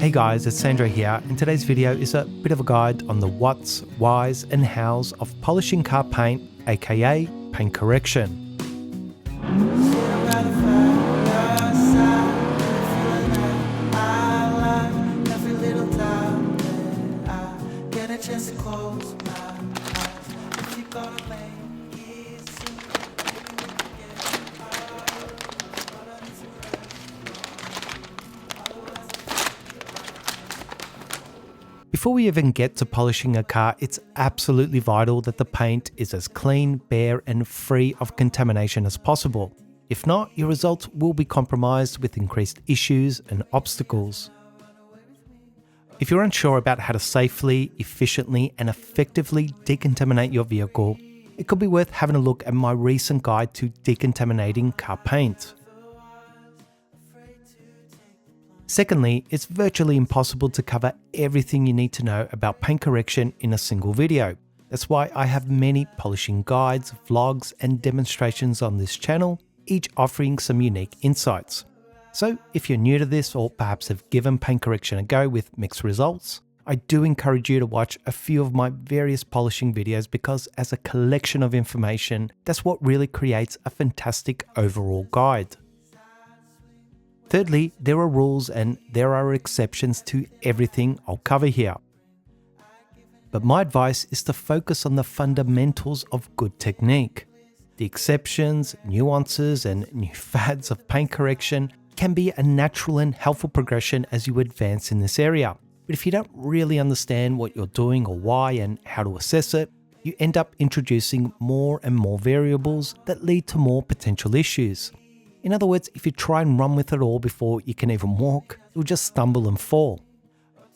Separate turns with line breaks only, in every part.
Hey guys, it's Sandro here, and today's video is a bit of a guide on the whats, whys and hows of polishing car paint, aka paint correction. Before we even get to polishing a car, it's absolutely vital that the paint is as clean, bare and free of contamination as possible. If not, your results will be compromised with increased issues and obstacles. If you're unsure about how to safely, efficiently and effectively decontaminate your vehicle, it could be worth having a look at my recent guide to decontaminating car paint. Secondly, it's virtually impossible to cover everything you need to know about paint correction in a single video. That's why I have many polishing guides, vlogs and demonstrations on this channel, each offering some unique insights. So if you're new to this or perhaps have given paint correction a go with mixed results, I do encourage you to watch a few of my various polishing videos because as a collection of information, that's what really creates a fantastic overall guide. Thirdly, there are rules and there are exceptions to everything I'll cover here. But my advice is to focus on the fundamentals of good technique. The exceptions, nuances and new fads of paint correction can be a natural and helpful progression as you advance in this area. But if you don't really understand what you're doing or why and how to assess it, you end up introducing more and more variables that lead to more potential issues. In other words, if you try and run with it all before you can even walk, you'll just stumble and fall.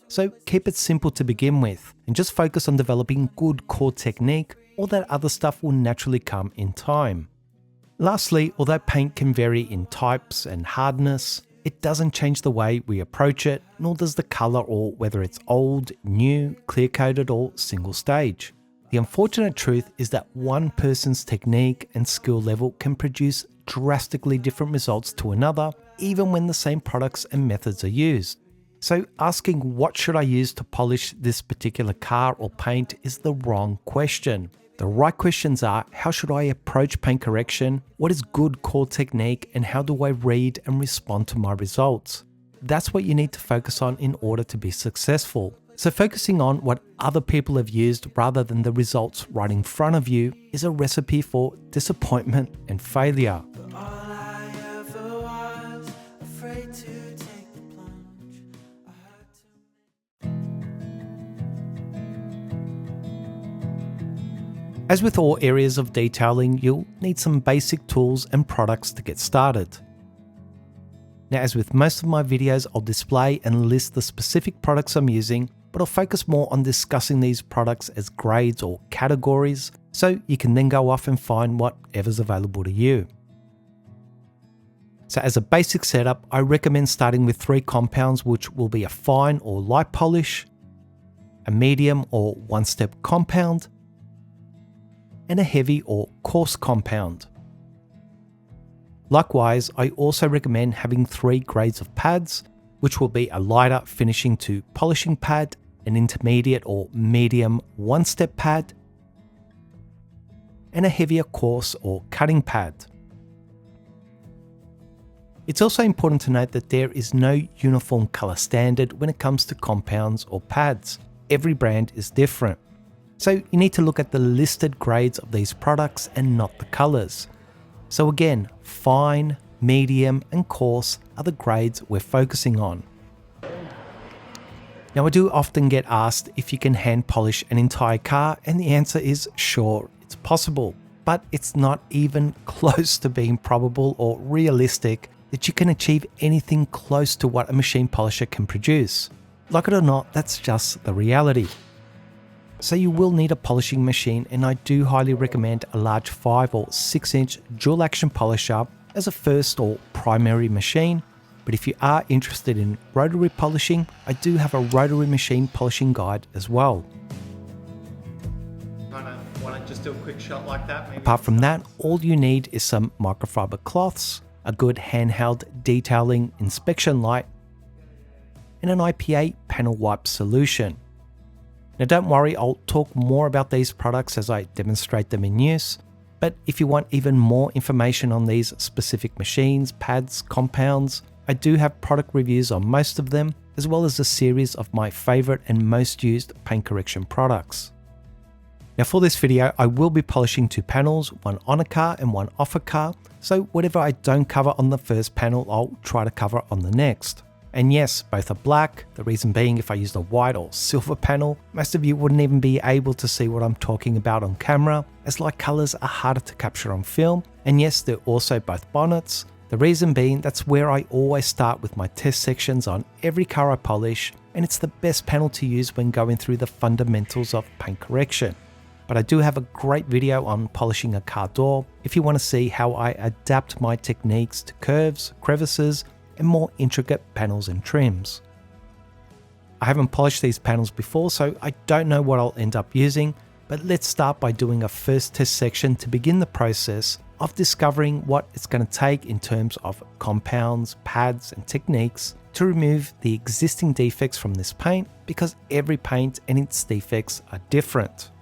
So keep it simple to begin with and just focus on developing good core technique. All that other stuff will naturally come in time. Lastly, although paint can vary in types and hardness, it doesn't change the way we approach it, nor does the color or whether it's old, new, clear-coated or single stage. The unfortunate truth is that one person's technique and skill level can produce drastically different results to another, even when the same products and methods are used. So asking what should I use to polish this particular car or paint is the wrong question. The right questions are, how should I approach paint correction? What is good core technique? And how do I read and respond to my results? That's what you need to focus on in order to be successful. So focusing on what other people have used rather than the results right in front of you is a recipe for disappointment and failure. As with all areas of detailing, you'll need some basic tools and products to get started. Now, as with most of my videos, I'll display and list the specific products I'm using, but I'll focus more on discussing these products as grades or categories, so you can then go off and find whatever's available to you. So as a basic setup, I recommend starting with 3 compounds, which will be a fine or light polish, a medium or one-step compound, and a heavy or coarse compound. Likewise, I also recommend having 3 grades of pads, which will be a lighter finishing to polishing pad, an intermediate or medium one-step pad, and a heavier coarse or cutting pad. It's also important to note that there is no uniform color standard when it comes to compounds or pads. Every brand is different. So you need to look at the listed grades of these products and not the colors. So again, fine, medium and coarse are the grades we're focusing on. Now I do often get asked if you can hand polish an entire car, and the answer is sure, it's possible, but it's not even close to being probable or realistic that you can achieve anything close to what a machine polisher can produce. Like it or not, that's just the reality. So you will need a polishing machine, and I do highly recommend a large 5 or 6 inch dual action polisher as a first or primary machine. But if you are interested in rotary polishing, I do have a rotary machine polishing guide as well. Want to just do a quick shot like that? Maybe. Apart from that, all you need is some microfiber cloths, a good handheld detailing inspection light, and an IPA panel wipe solution. Now don't worry, I'll talk more about these products as I demonstrate them in use, but if you want even more information on these specific machines, pads, compounds, I do have product reviews on most of them, as well as a series of my favorite and most used paint correction products. Now for this video, I will be polishing 2 panels, one on a car and one off a car, so whatever I don't cover on the first panel, I'll try to cover on the next. And yes, both are black, the reason being if I used a white or silver panel, most of you wouldn't even be able to see what I'm talking about on camera, as light colors are harder to capture on film, and yes, they're also both bonnets. The reason being, that's where I always start with my test sections on every car I polish, and it's the best panel to use when going through the fundamentals of paint correction. But I do have a great video on polishing a car door if you want to see how I adapt my techniques to curves, crevices, and more intricate panels and trims. I haven't polished these panels before, so I don't know what I'll end up using, but let's start by doing a first test section to begin the process of discovering what it's going to take in terms of compounds, pads, and techniques to remove the existing defects from this paint, because every paint and its defects are different.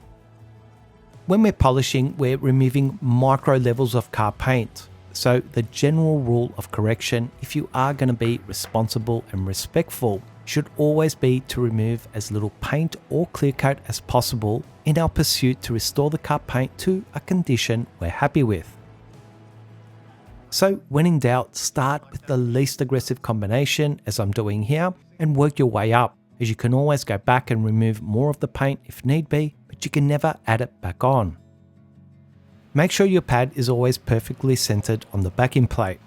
When we're polishing, we're removing micro levels of car paint. So the general rule of correction, if you are going to be responsible and respectful, should always be to remove as little paint or clear coat as possible in our pursuit to restore the car paint to a condition we're happy with. So when in doubt, start with the least aggressive combination as I'm doing here and work your way up, as you can always go back and remove more of the paint if need be, but you can never add it back on. Make sure your pad is always perfectly centered on the backing plate.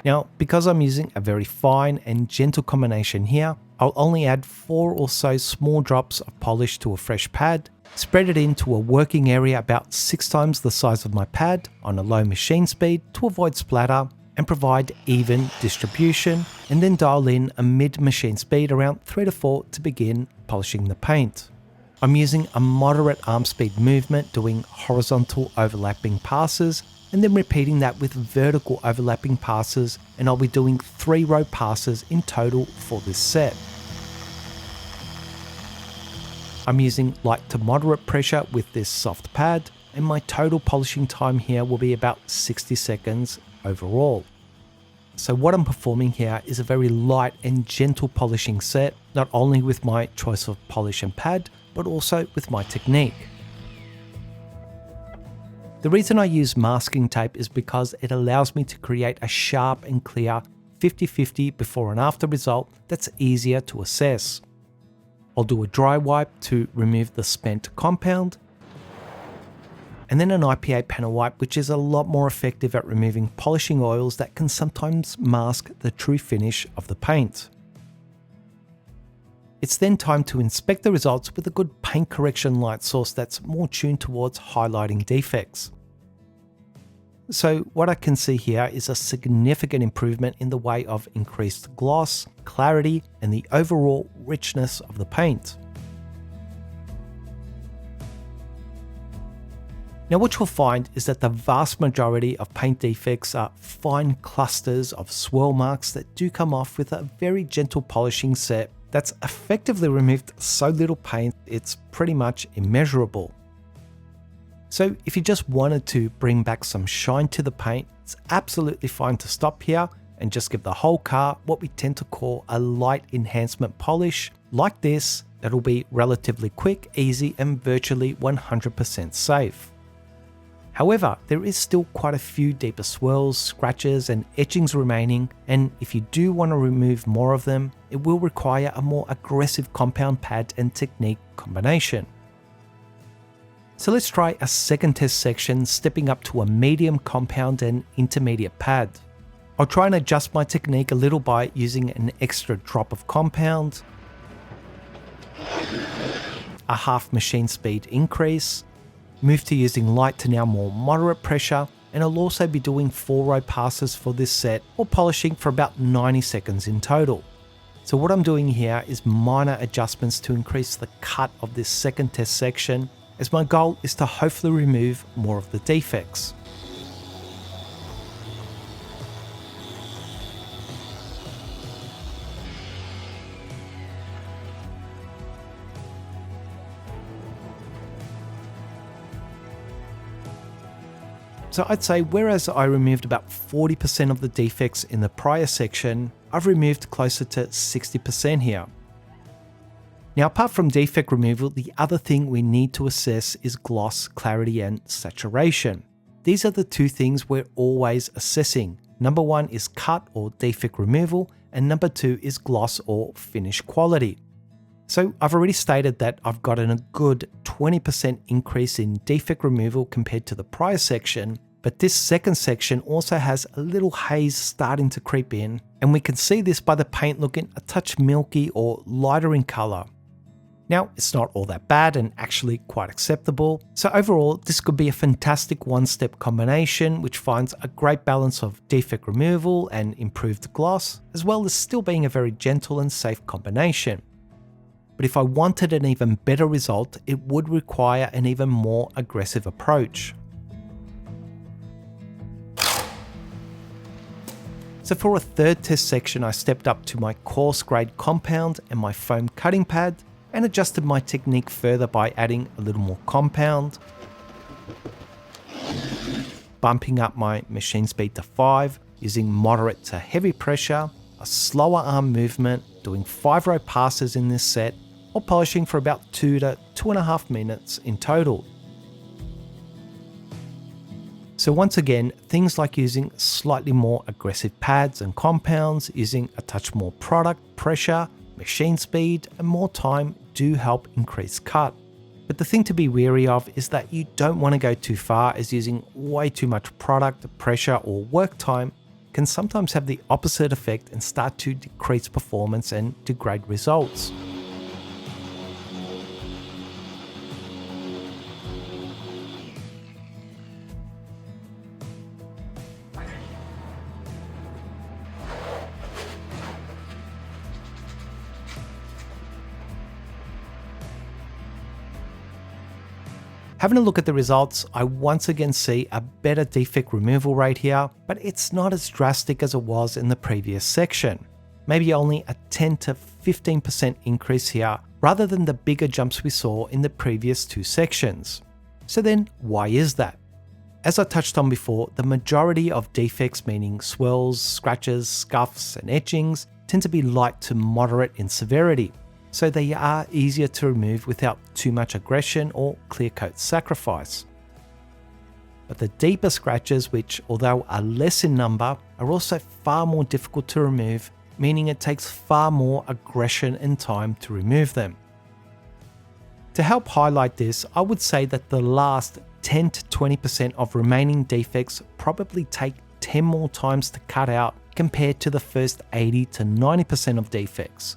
Now, because I'm using a very fine and gentle combination here, I'll only add 4 or so small drops of polish to a fresh pad, spread it into a working area about 6 times the size of my pad on a low machine speed to avoid splatter and provide even distribution, and then dial in a mid machine speed around 3 to 4 to begin polishing the paint. I'm using a moderate arm speed movement, doing horizontal overlapping passes and then repeating that with vertical overlapping passes, and I'll be doing 3 row passes in total for this set. I'm using light to moderate pressure with this soft pad, and my total polishing time here will be about 60 seconds overall. So what I'm performing here is a very light and gentle polishing set, not only with my choice of polish and pad, but also with my technique. The reason I use masking tape is because it allows me to create a sharp and clear 50-50 before and after result that's easier to assess. I'll do a dry wipe to remove the spent compound, and then an IPA panel wipe, which is a lot more effective at removing polishing oils that can sometimes mask the true finish of the paint. It's then time to inspect the results with a good paint correction light source that's more tuned towards highlighting defects. So what I can see here is a significant improvement in the way of increased gloss, clarity, and the overall richness of the paint. Now what you'll find is that the vast majority of paint defects are fine clusters of swirl marks that do come off with a very gentle polishing set that's effectively removed so little paint it's pretty much immeasurable. So if you just wanted to bring back some shine to the paint, it's absolutely fine to stop here and just give the whole car what we tend to call a light enhancement polish like this. That'll be relatively quick, easy, and virtually 100% safe. However, there is still quite a few deeper swirls, scratches, and etchings remaining, and if you do want to remove more of them, it will require a more aggressive compound pad and technique combination. So let's try a second test section, stepping up to a medium compound and intermediate pad. I'll try and adjust my technique a little by using an extra drop of compound, a half machine speed increase, move to using light to now more moderate pressure, and I'll also be doing 4 row passes for this set or polishing for about 90 seconds in total. So what I'm doing here is minor adjustments to increase the cut of this second test section, as my goal is to hopefully remove more of the defects. So I'd say whereas I removed about 40% of the defects in the prior section, I've removed closer to 60% here. Now, apart from defect removal, the other thing we need to assess is gloss, clarity, and saturation. These are the two things we're always assessing. Number one is cut or defect removal, and number two is gloss or finish quality. So I've already stated that I've gotten a good 20% increase in defect removal compared to the prior section, but this second section also has a little haze starting to creep in, and we can see this by the paint looking a touch milky or lighter in color. Now, it's not all that bad and actually quite acceptable, so overall this could be a fantastic one-step combination which finds a great balance of defect removal and improved gloss, as well as still being a very gentle and safe combination. But if I wanted an even better result, it would require an even more aggressive approach. So for a third test section, I stepped up to my coarse grade compound and my foam cutting pad, and adjusted my technique further by adding a little more compound, bumping up my machine speed to 5, using moderate to heavy pressure, a slower arm movement, doing 5-row passes in this set, or polishing for about 2 to 2.5 minutes in total. So once again, things like using slightly more aggressive pads and compounds, using a touch more product, pressure, machine speed, and more time do help increase cut. But the thing to be wary of is that you don't want to go too far, as using way too much product, pressure, or work time can sometimes have the opposite effect and start to decrease performance and degrade results. Having a look at the results, I once again see a better defect removal rate here, but it's not as drastic as it was in the previous section. Maybe only a 10 to 15% increase here, rather than the bigger jumps we saw in the previous two sections. So then, why is that? As I touched on before, the majority of defects, meaning swirls, scratches, scuffs, and etchings, tend to be light to moderate in severity, so they are easier to remove without too much aggression or clear coat sacrifice. But the deeper scratches, which although are less in number, are also far more difficult to remove, meaning it takes far more aggression and time to remove them. To help highlight this, I would say that the last 10 to 20% of remaining defects probably take 10 more times to cut out compared to the first 80 to 90% of defects.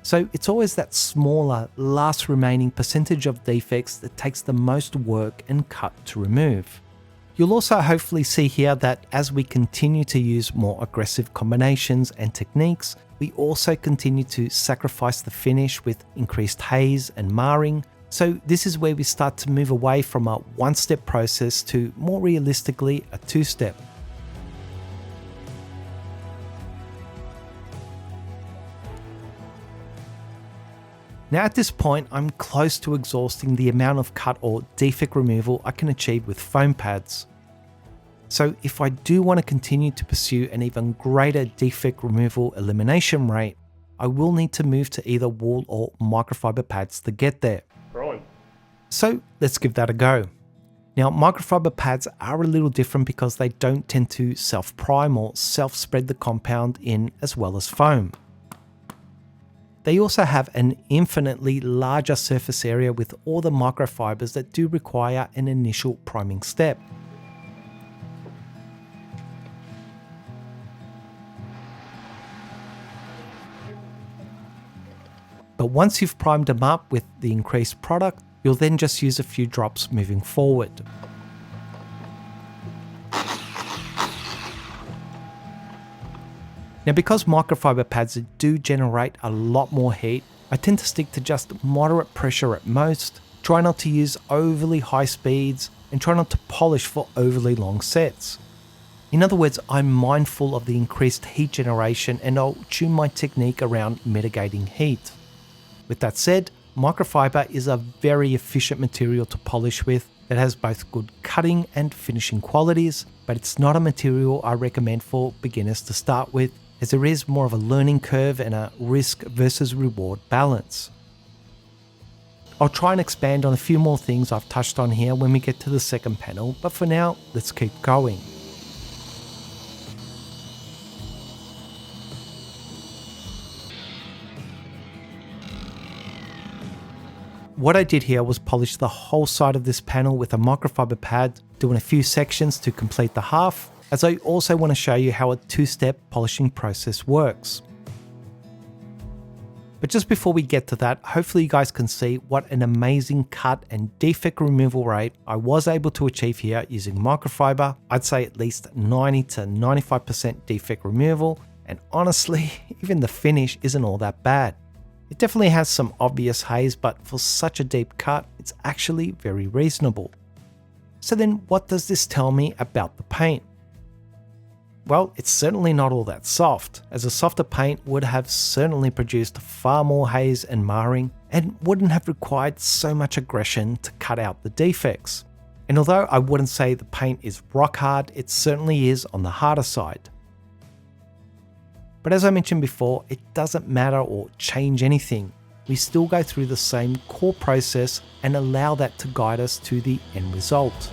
So it's always that smaller, last remaining percentage of defects that takes the most work and cut to remove. You'll also hopefully see here that as we continue to use more aggressive combinations and techniques, we also continue to sacrifice the finish with increased haze and marring. So this is where we start to move away from a one-step process to more realistically a two-step. Now at this point, I'm close to exhausting the amount of cut or defect removal I can achieve with foam pads. So if I do want to continue to pursue an even greater defect removal elimination rate, I will need to move to either wool or microfiber pads to get there. So let's give that a go. Now microfiber pads are a little different because they don't tend to self-prime or self-spread the compound in as well as foam. They also have an infinitely larger surface area with all the microfibers that do require an initial priming step. But once you've primed them up with the increased product, you'll then just use a few drops moving forward. Now because microfiber pads do generate a lot more heat, I tend to stick to just moderate pressure at most, try not to use overly high speeds, and try not to polish for overly long sets. In other words, I'm mindful of the increased heat generation and I'll tune my technique around mitigating heat. With that said, microfiber is a very efficient material to polish with, that has both good cutting and finishing qualities, but it's not a material I recommend for beginners to start with, as there is more of a learning curve and a risk versus reward balance. I'll try and expand on a few more things I've touched on here when we get to the second panel, but for now, let's keep going. What I did here was polish the whole side of this panel with a microfiber pad, doing a few sections to complete the half, as I also want to show you how a two-step polishing process works. But just before we get to that, hopefully you guys can see what an amazing cut and defect removal rate I was able to achieve here using microfiber. I'd say at least 90 to 95% defect removal, and honestly, even the finish isn't all that bad. It definitely has some obvious haze, but for such a deep cut, it's actually very reasonable. So then what does this tell me about the paint? Well, it's certainly not all that soft, as a softer paint would have certainly produced far more haze and marring and wouldn't have required so much aggression to cut out the defects. And although I wouldn't say the paint is rock hard, it certainly is on the harder side. But as I mentioned before, it doesn't matter or change anything. We still go through the same core process and allow that to guide us to the end result.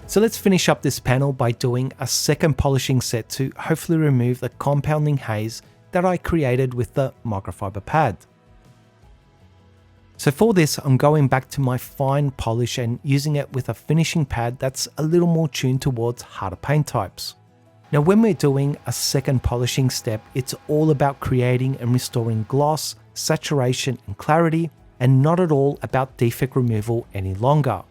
So let's finish up this panel by doing a second polishing set to hopefully remove the compounding haze that I created with the microfiber pad. So for this, I'm going back to my fine polish and using it with a finishing pad that's a little more tuned towards harder paint types. Now when we're doing a second polishing step, it's all about creating and restoring gloss, saturation and clarity, and not at all about defect removal any longer.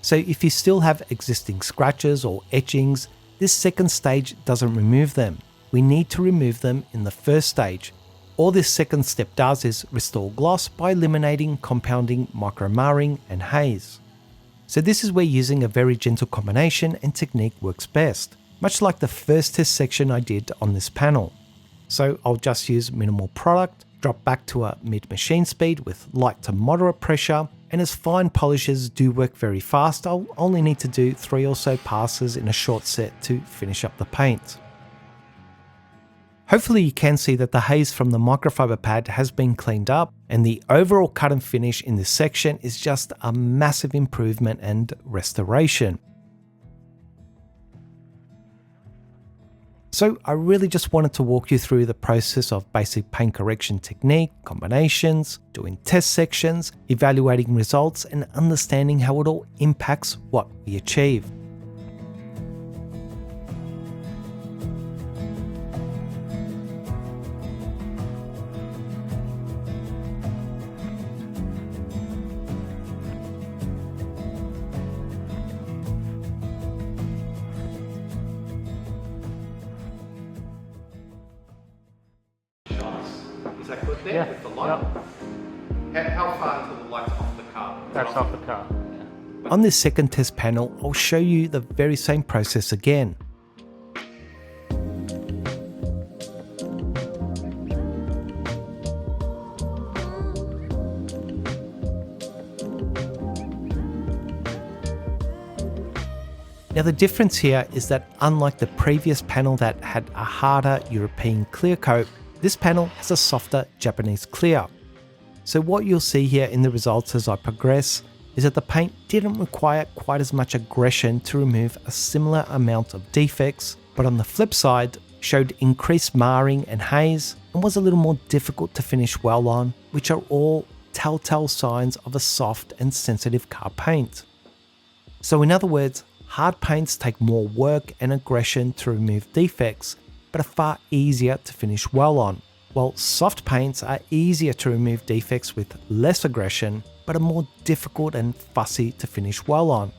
So if you still have existing scratches or etchings, this second stage doesn't remove them. We need to remove them in the first stage. All this second step does is restore gloss by eliminating compounding, micro marring and haze. So this is where using a very gentle combination and technique works best, much like the first test section I did on this panel. So I'll just use minimal product, drop back to a mid machine speed with light to moderate pressure, and as fine polishes do work very fast, I'll only need to do 3 or so passes in a short set to finish up the paint. Hopefully you can see that the haze from the microfiber pad has been cleaned up, and the overall cut and finish in this section is just a massive improvement and restoration. So I really just wanted to walk you through the process of basic paint correction technique, combinations, doing test sections, evaluating results, and understanding how it all impacts what we achieve.
Yeah.
With the light. How far until the light's off the car?
That's off the car. Yeah.
On this second test panel, I'll show you the very same process again. Now the difference here is that unlike the previous panel that had a harder European clear coat, this panel has a softer Japanese clear. So what you'll see here in the results as I progress is that the paint didn't require quite as much aggression to remove a similar amount of defects, but on the flip side showed increased marring and haze and was a little more difficult to finish well on, which are all telltale signs of a soft and sensitive car paint. So in other words, hard paints take more work and aggression to remove defects, but are far easier to finish well on, while soft paints are easier to remove defects with less aggression, but are more difficult and fussy to finish well on.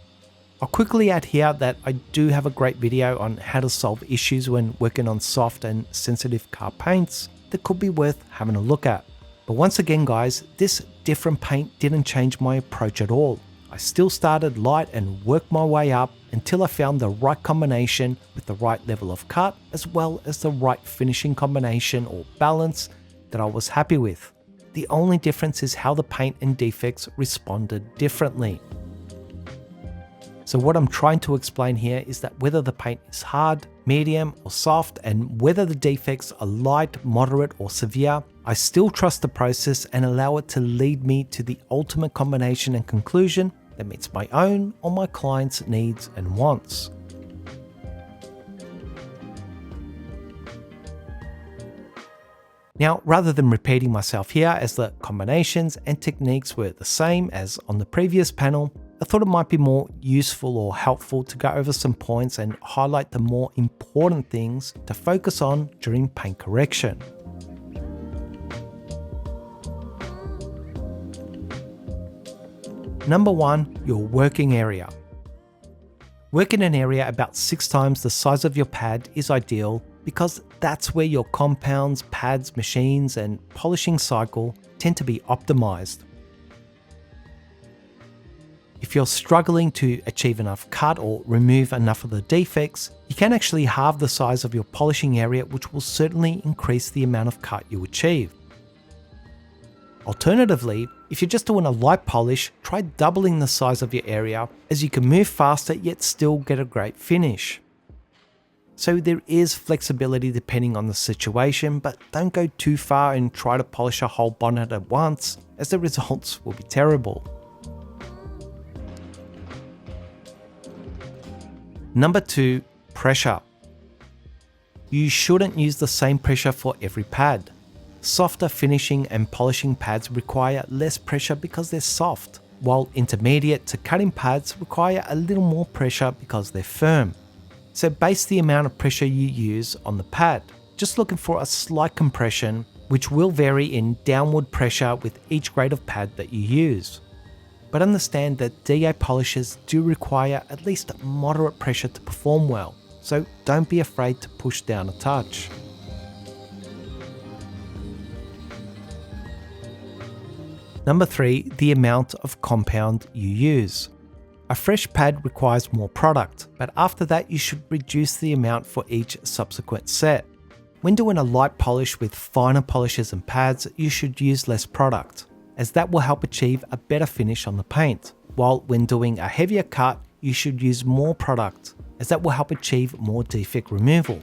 I'll quickly add here that I do have a great video on how to solve issues when working on soft and sensitive car paints, that could be worth having a look at. But once again guys, this different paint didn't change my approach at all. I still started light and worked my way up until I found the right combination with the right level of cut, as well as the right finishing combination or balance that I was happy with. The only difference is how the paint and defects responded differently. So what I'm trying to explain here is that whether the paint is hard, medium or soft, and whether the defects are light, moderate or severe, I still trust the process and allow it to lead me to the ultimate combination and conclusion that meets my own or my client's needs and wants. Now, rather than repeating myself here, as the combinations and techniques were the same as on the previous panel, I thought it might be more useful or helpful to go over some points and highlight the more important things to focus on during paint correction. Number 1, your working area. Work in an area about 6 times the size of your pad is ideal because that's where your compounds, pads, machines and polishing cycle tend to be optimized. If you're struggling to achieve enough cut or remove enough of the defects, you can actually halve the size of your polishing area, which will certainly increase the amount of cut you achieve. Alternatively, if you're just doing a light polish, try doubling the size of your area as you can move faster yet still get a great finish. So there is flexibility depending on the situation, but don't go too far and try to polish a whole bonnet at once, as the results will be terrible. Number 2, pressure. You shouldn't use the same pressure for every pad. Softer finishing and polishing pads require less pressure because they're soft, while intermediate to cutting pads require a little more pressure because they're firm. So base the amount of pressure you use on the pad, just looking for a slight compression, which will vary in downward pressure with each grade of pad that you use. But understand that DA polishes do require at least moderate pressure to perform well, so don't be afraid to push down a touch. Number 3, the amount of compound you use. A fresh pad requires more product, but after that you should reduce the amount for each subsequent set. When doing a light polish with finer polishes and pads, you should use less product, as that will help achieve a better finish on the paint. While when doing a heavier cut, you should use more product, as that will help achieve more defect removal.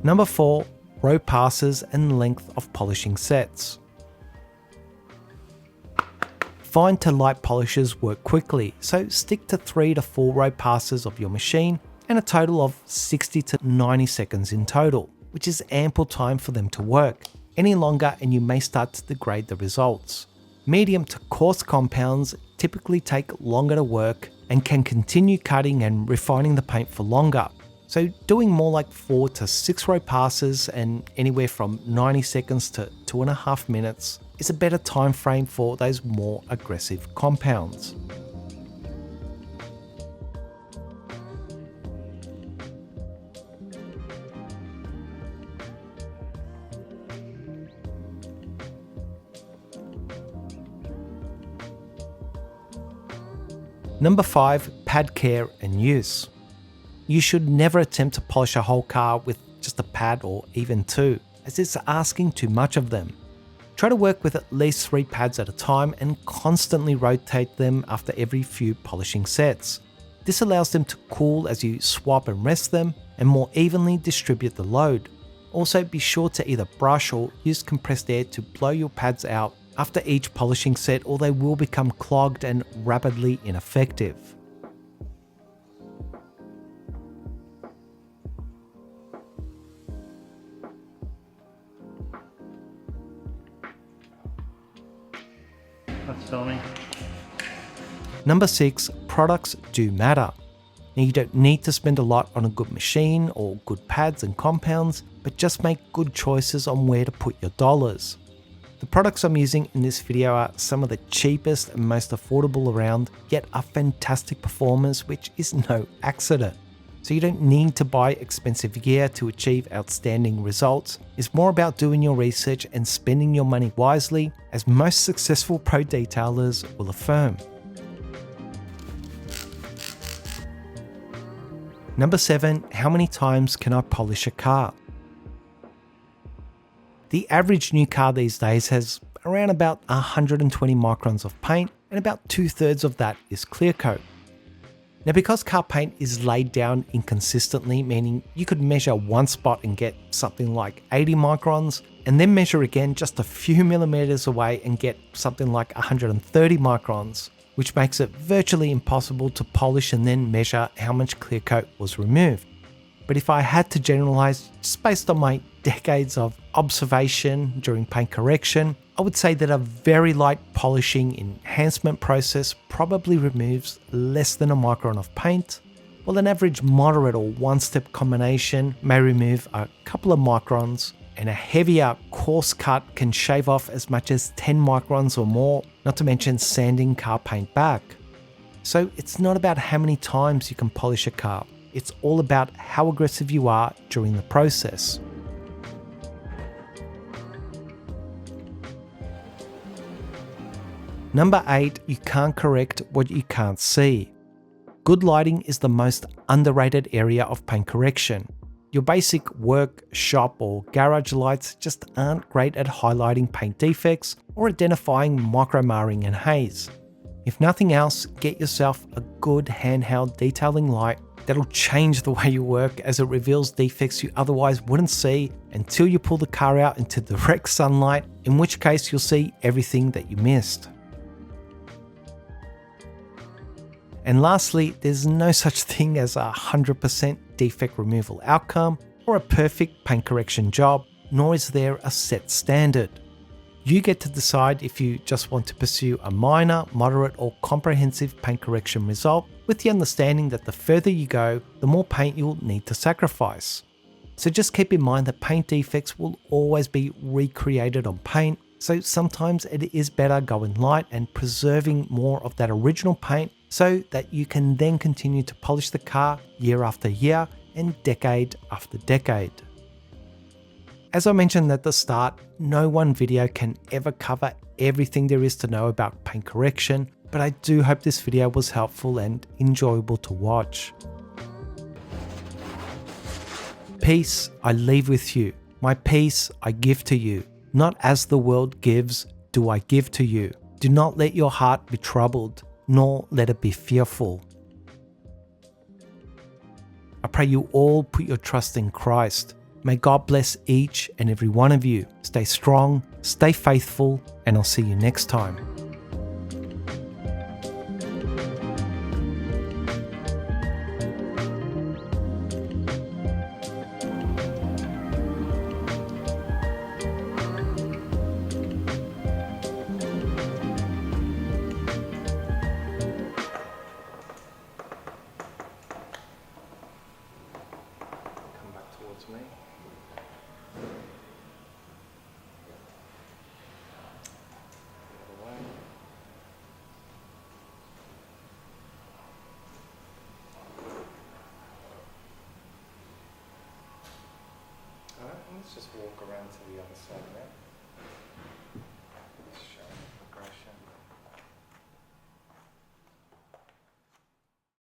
Number 4, row passes and length of polishing sets. Fine to light polishes work quickly, so stick to 3 to 4 row passes of your machine and a total of 60 to 90 seconds in total, which is ample time for them to work. Any longer and you may start to degrade the results. Medium to coarse compounds typically take longer to work and can continue cutting and refining the paint for longer. So doing more like 4 to 6 row passes and anywhere from 90 seconds to 2.5 minutes is a better time frame for those more aggressive compounds. Number 5, pad care and use. You should never attempt to polish a whole car with just a pad or even 2, as it's asking too much of them. Try to work with at least 3 pads at a time and constantly rotate them after every few polishing sets. This allows them to cool as you swap and rest them and more evenly distribute the load. Also be sure to either brush or use compressed air to blow your pads out after each polishing set, or they will become clogged and rapidly ineffective.
That's Twomey.
Number 6, products do matter. Now, you don't need to spend a lot on a good machine or good pads and compounds, but just make good choices on where to put your dollars. The products I'm using in this video are some of the cheapest and most affordable around, yet are fantastic performers, which is no accident. So you don't need to buy expensive gear to achieve outstanding results. It's more about doing your research and spending your money wisely, as most successful pro detailers will affirm. Number 7, how many times can I polish a car? The average new car these days has around about 120 microns of paint, and about 2/3 of that is clear coat. Now, because car paint is laid down inconsistently, meaning you could measure one spot and get something like 80 microns, and then measure again just a few millimeters away and get something like 130 microns, which makes it virtually impossible to polish and then measure how much clear coat was removed. But if I had to generalize, just based on my decades of observation during paint correction, I would say that a very light polishing enhancement process probably removes less than a micron of paint, while an average moderate or one-step combination may remove a couple of microns, and a heavier coarse cut can shave off as much as 10 microns or more, not to mention sanding car paint back. So it's not about how many times you can polish a car, it's all about how aggressive you are during the process. Number 8, you can't correct what you can't see. Good lighting is the most underrated area of paint correction. Your basic work, shop or garage lights just aren't great at highlighting paint defects or identifying micro-marring and haze. If nothing else, get yourself a good handheld detailing light that'll change the way you work, as it reveals defects you otherwise wouldn't see until you pull the car out into direct sunlight, in which case you'll see everything that you missed. And lastly, there's no such thing as a 100% defect removal outcome or a perfect paint correction job, nor is there a set standard. You get to decide if you just want to pursue a minor, moderate or comprehensive paint correction result, with the understanding that the further you go, the more paint you'll need to sacrifice. So just keep in mind that paint defects will always be recreated on paint, so sometimes it is better going light and preserving more of that original paint so that you can then continue to polish the car year after year and decade after decade. As I mentioned at the start, no one video can ever cover everything there is to know about paint correction, but I do hope this video was helpful and enjoyable to watch. Peace I leave with you, my peace I give to you. Not as the world gives, do I give to you. Do not let your heart be troubled, nor let it be fearful. I pray you all put your trust in Christ. May God bless each and every one of you. Stay strong, stay faithful, and I'll see you next time. Towards me. The other way. Alright, let's just walk around to the other side now.